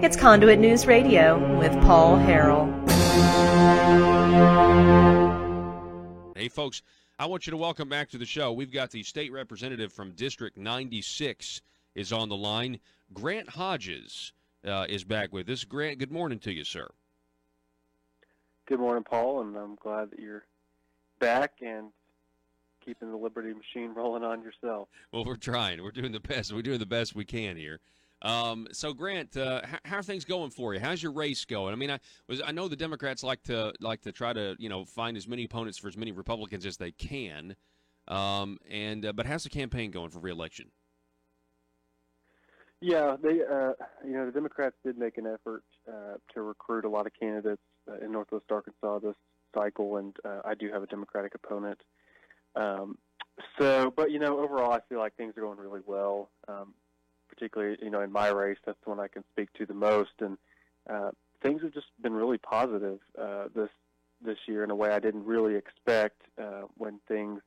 It's Conduit News Radio with Paul Harrell. Hey, folks, I want you to welcome back to the show. We've got the state representative from District 96 is on the line. Grant Hodges is back with us. Grant, good morning to you, sir. Good morning, Paul, and I'm glad that you're back and keeping the Liberty machine rolling on yourself. Well, we're trying. We're doing the best. We're doing the best we can here. So, Grant, how are things going for you? How's your race going? I mean, I know the Democrats like to try to find as many opponents for as many Republicans as they can. But how's the campaign going for re-election? Yeah, they the Democrats did make an effort to recruit a lot of candidates in Northwest Arkansas this cycle, and I do have a Democratic opponent. But overall, I feel like things are going really well. Particularly, in my race, that's the one I can speak to the most, and things have just been really positive this year in a way I didn't really expect. When things,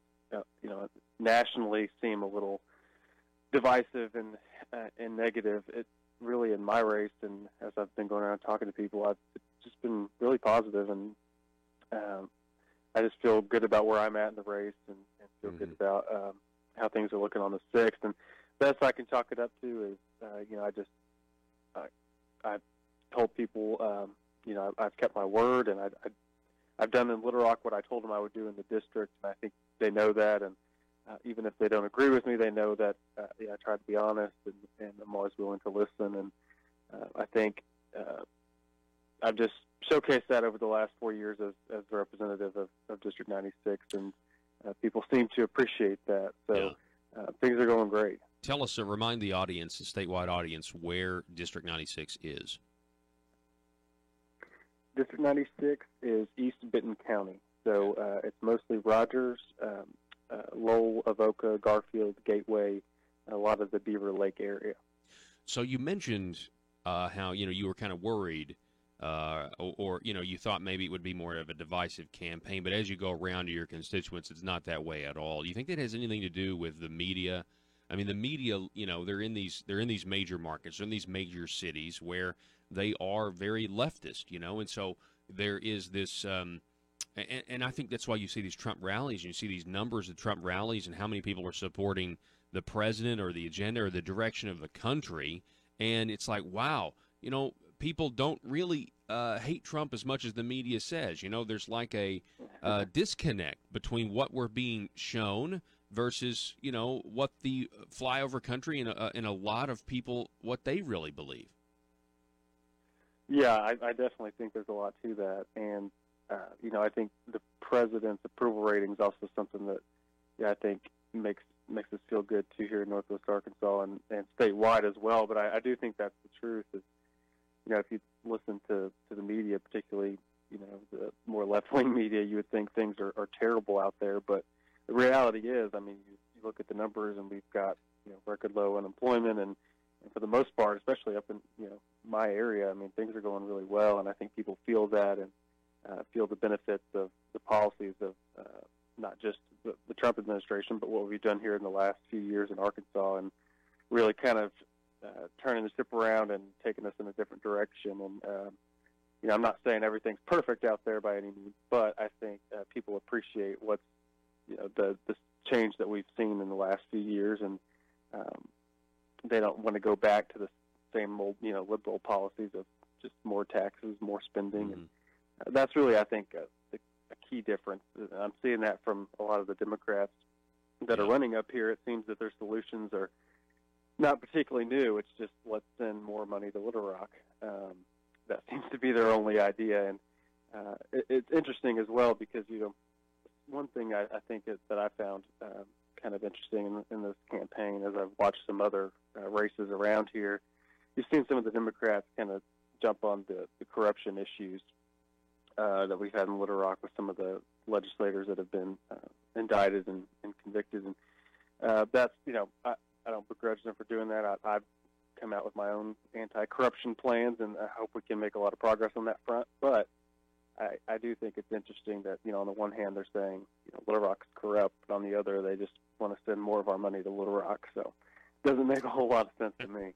nationally seem a little divisive and negative, it really in my race, and as I've been going around talking to people, it's just been really positive, and I just feel good about where I'm at in the race, and feel good about how things are looking on the 6th. And best I can chalk it up to is, I told people, I've kept my word, and I've done in Little Rock what I told them I would do in the district, and I think they know that. And even if they don't agree with me, they know that I try to be honest, and I'm always willing to listen. And I think I've just showcased that over the last 4 years as the representative of District 96, and people seem to appreciate that. So things are going great. Tell us, remind the audience, the statewide audience, where District 96 is. District 96 is East Benton County. So it's mostly Rogers, Lowell, Avoca, Garfield, Gateway, a lot of the Beaver Lake area. So you mentioned how, you were kind of worried or you thought maybe it would be more of a divisive campaign, but as you go around to your constituents, it's not that way at all. Do you think that has anything to do with the media? I mean, the media, they're in these major markets, they're in these major cities where they are very leftist, and so there is this, and I think that's why you see these Trump rallies, and you see these numbers of Trump rallies and how many people are supporting the president or the agenda or the direction of the country, and it's like, wow, people don't really hate Trump as much as the media says. There's like a disconnect between what we're being shown versus, what the flyover country and a lot of people, what they really believe. Yeah, I definitely think there's a lot to that. And, I think the president's approval rating is also something that, I think makes us feel good too here in Northwest Arkansas and statewide as well. But I do think that's the truth. Is, if you listen to the media, particularly, the more left-wing media, you would think things are terrible out there. But the reality is, I mean, you look at the numbers, and we've got record low unemployment, and for the most part, especially up in my area, I mean, things are going really well, and I think people feel that and feel the benefits of the policies of not just the Trump administration, but what we've done here in the last few years in Arkansas, and really kind of turning the ship around and taking us in a different direction. And I'm not saying everything's perfect out there by any means, but I think people appreciate what's the change that we've seen in the last few years, and they don't want to go back to the same old, liberal policies of just more taxes, more spending. And that's really, I think, a key difference. I'm seeing that from a lot of the Democrats that are running up here. It seems that their solutions are not particularly new. It's just, let's send more money to Little Rock. That seems to be their only idea. And it's interesting as well because, one thing I think that I found kind of interesting in this campaign, as I've watched some other races around here, you've seen some of the Democrats kind of jump on the corruption issues that we've had in Little Rock with some of the legislators that have been indicted and convicted. And that's, I don't begrudge them for doing that. I've come out with my own anti-corruption plans, and I hope we can make a lot of progress on that front. But I do think it's interesting that, on the one hand, they're saying, Little Rock's corrupt, but on the other, they just want to send more of our money to Little Rock. So it doesn't make a whole lot of sense to me.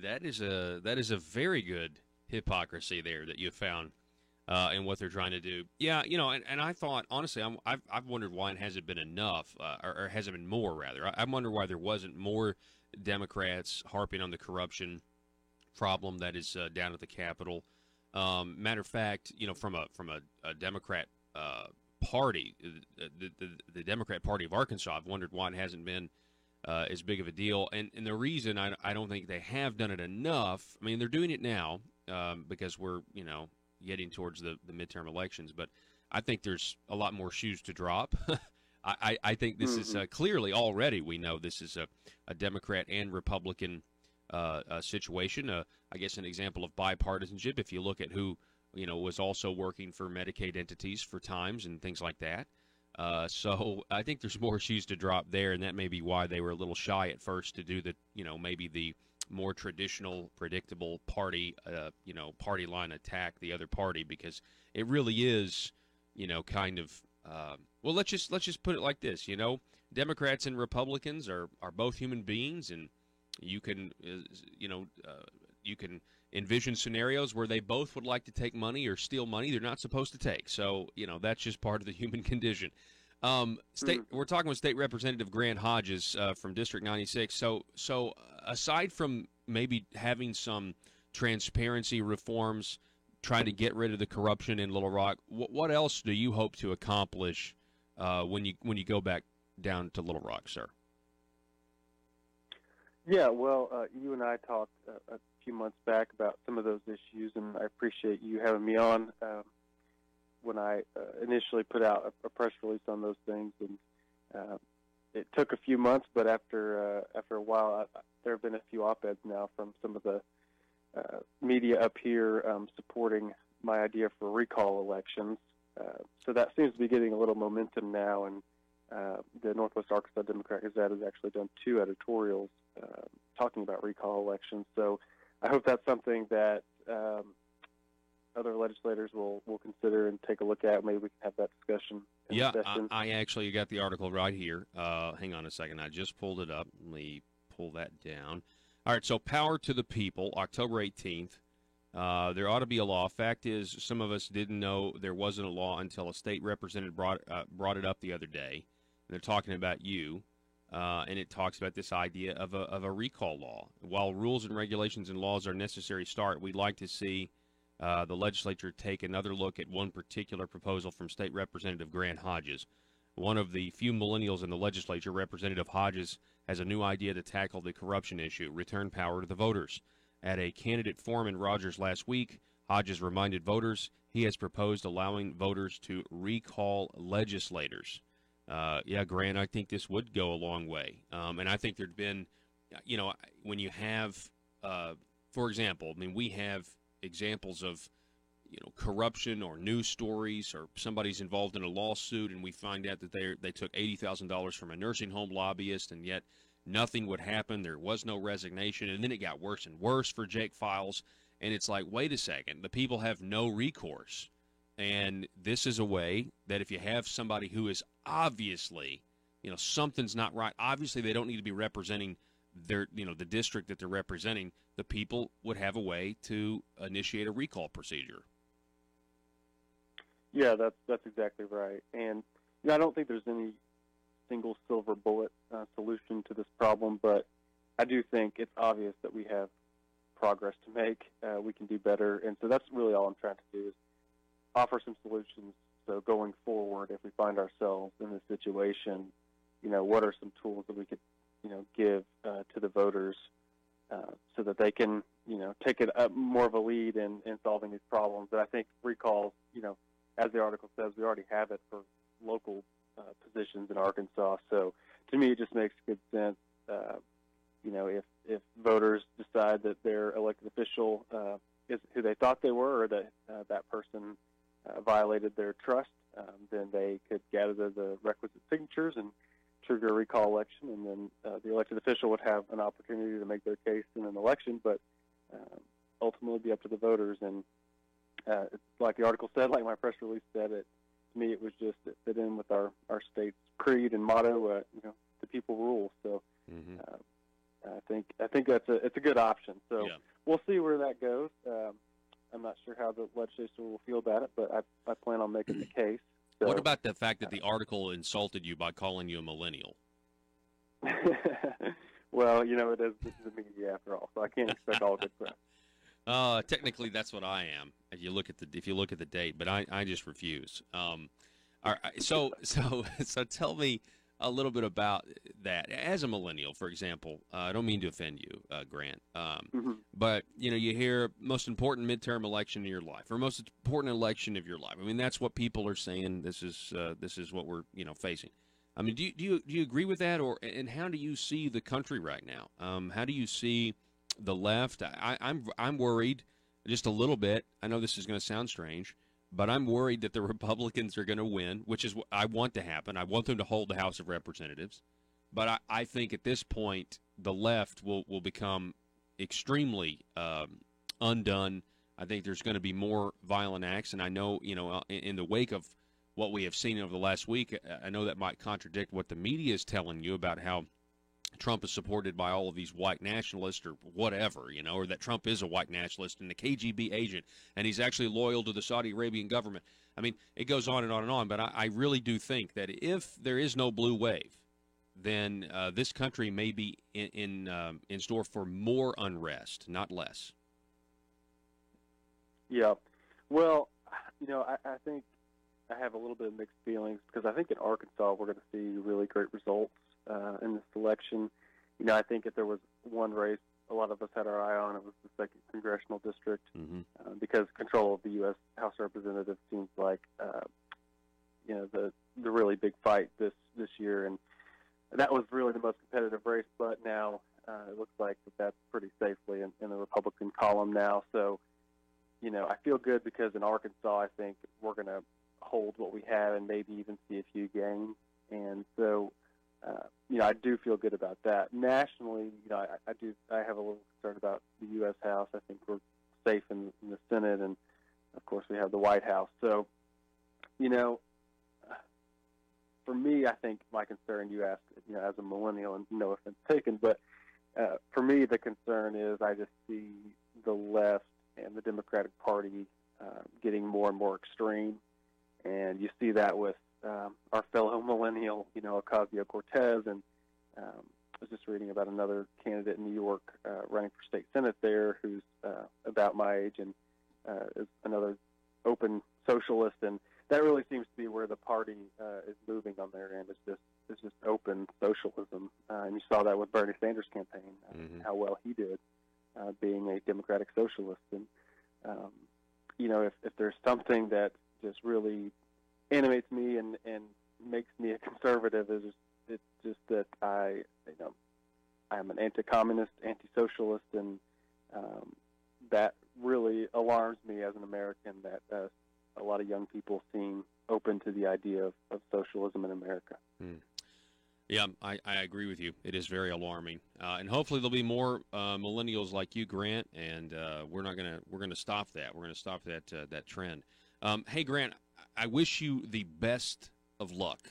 That is a very good hypocrisy there that you found in what they're trying to do. Yeah, and I thought honestly, I've wondered why it hasn't been enough, or hasn't been more rather. I wonder why there wasn't more Democrats harping on the corruption problem that is down at the Capitol. Matter of fact, from a Democrat party, the Democrat Party of Arkansas, I've wondered why it hasn't been as big of a deal. And the reason I don't think they have done it enough. I mean, they're doing it now because we're getting towards the midterm elections, but I think there's a lot more shoes to drop. I think this is clearly already we know this is a Democrat and Republican situation. I guess an example of bipartisanship. If you look at who was also working for Medicaid entities for times and things like that. So I think there's more shoes to drop there, and that may be why they were a little shy at first to do the maybe the more traditional, predictable party party line attack the other party, because it really is kind of well, let's just put it like this. Democrats and Republicans are both human beings, and you can you can envision scenarios where they both would like to take money or steal money they're not supposed to take. So that's just part of the human condition. We're talking with State Representative Grant Hodges from District 96. So aside from maybe having some transparency reforms, trying to get rid of the corruption in Little Rock, what else do you hope to accomplish when you go back down to Little Rock, sir? Yeah, well, you and I talked a few months back about some of those issues, and I appreciate you having me on when I initially put out a press release on those things. And it took a few months, but after a while, there have been a few op-eds now from some of the media up here supporting my idea for recall elections. So that seems to be getting a little momentum now, and the Northwest Arkansas Democrat Gazette has actually done 2 editorials talking about recall elections. So I hope that's something that other legislators will consider and take a look at. Maybe we can have that discussion. Yeah, I actually got the article right here. Hang on a second. I just pulled it up. Let me pull that down. All right, so Power to the People, October 18th. There ought to be a law. Fact is, some of us didn't know there wasn't a law until a state representative brought it up the other day. And they're talking about you, and it talks about this idea of a recall law. While rules and regulations and laws are a necessary start, we'd like to see the legislature take another look at one particular proposal from State Representative Grant Hodges. One of the few millennials in the legislature, Representative Hodges has a new idea to tackle the corruption issue: return power to the voters. At a candidate forum in Rogers last week, Hodges reminded voters he has proposed allowing voters to recall legislators. Yeah, Grant, I think this would go a long way. And I think there'd been, when you have, for example, I mean, we have examples of, corruption or news stories, or somebody's involved in a lawsuit and we find out that they took $80,000 from a nursing home lobbyist, and yet nothing would happen. There was no resignation, and then it got worse and worse for Jake Files. And it's like, wait a second, the people have no recourse. And this is a way that if you have somebody who is obviously, something's not right, obviously they don't need to be representing their, the district that they're representing, the people would have a way to initiate a recall procedure. Yeah, that's exactly right. And I don't think there's any single silver bullet solution to this problem, but I do think it's obvious that we have progress to make. We can do better, and so that's really all I'm trying to do is offer some solutions. So going forward, if we find ourselves in this situation, what are some tools that we could, give to the voters so that they can, take it up more of a lead in solving these problems. But I think recalls, as the article says, we already have it for local positions in Arkansas. So to me, it just makes good sense. If voters decide that their elected official is who they thought they were, or that that person violated their trust, then they could gather the requisite signatures and trigger a recall election, and then the elected official would have an opportunity to make their case in an election, but ultimately be up to the voters. And it's like the article said, like my press release said, to me it was just it fit in with our state's creed and motto, the people rule. So I think it's a good option. So Yeah. we'll see where that goes. I'm not sure how the legislature will feel about it, but I plan on making the case. So, What about the fact that the article insulted you by calling you a millennial? well, it is the media after all, so I can't expect all good press. Technically, that's what I am. If you look at the date, but I just refuse. All right, so tell me a little bit about that. As a millennial, for example, I don't mean to offend you, Grant, but you hear most important midterm election in your life, or most important election of your life. I mean, that's what people are saying. This is what we're facing. I mean, do you agree with that, and how do you see the country right now? How do you see the left? I'm worried just a little bit. I know this is going to sound strange, but I'm worried that the Republicans are going to win, which is what I want to happen. I want them to hold the House of Representatives. But I think at this point, the left will become extremely undone. I think there's going to be more violent acts. And I know, in the wake of what we have seen over the last week, I know that might contradict what the media is telling you about how Trump is supported by all of these white nationalists or whatever, or that Trump is a white nationalist and a KGB agent, and he's actually loyal to the Saudi Arabian government. I mean, it goes on and on and on, but I really do think that if there is no blue wave, then this country may be in store for more unrest, not less. Yeah. Well, I think I have a little bit of mixed feelings because I think in Arkansas we're going to see really great results in this election. I think if there was one race a lot of us had our eye on, it was the second congressional district, because control of the U.S. House of Representatives seems like the really big fight this year, and that was really the most competitive race. But now it looks like that's pretty safely in the Republican column now. So I feel good because in Arkansas I think we're going to hold what we have and maybe even see a few gains, and so. I do feel good about that. Nationally, I have a little concern about the U.S. House. I think we're safe in the Senate, and of course we have the White House. So, for me, I think my concern, you asked, as a millennial, and no offense taken, but for me the concern is I just see the left and the Democratic Party getting more and more extreme, and you see that with our fellow millennial, Ocasio-Cortez, and I was just reading about another candidate in New York running for state senate there who's about my age and is another open socialist, and that really seems to be where the party is moving on their end. It's just open socialism, and you saw that with Bernie Sanders' campaign, how well he did being a democratic socialist. And if there's something that just really animates me and makes me a conservative, it's just that I am an anti-communist, anti-socialist, and that really alarms me as an American that a lot of young people seem open to the idea of socialism in America. Yeah, I agree with you. It is very alarming, and hopefully there'll be more millennials like you, Grant. And we're gonna stop that. We're gonna stop that trend. Hey, Grant, I wish you the best of luck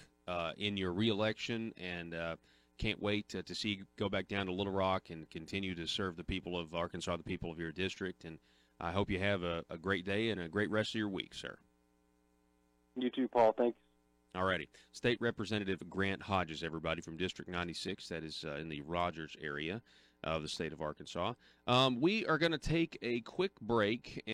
in your reelection, and can't wait to see you go back down to Little Rock and continue to serve the people of Arkansas, the people of your district. And I hope you have a great day and a great rest of your week, sir. You too, Paul. Thanks. All righty. State Representative Grant Hodges, everybody, from District 96. That is in the Rogers area of the state of Arkansas. We are going to take a quick break.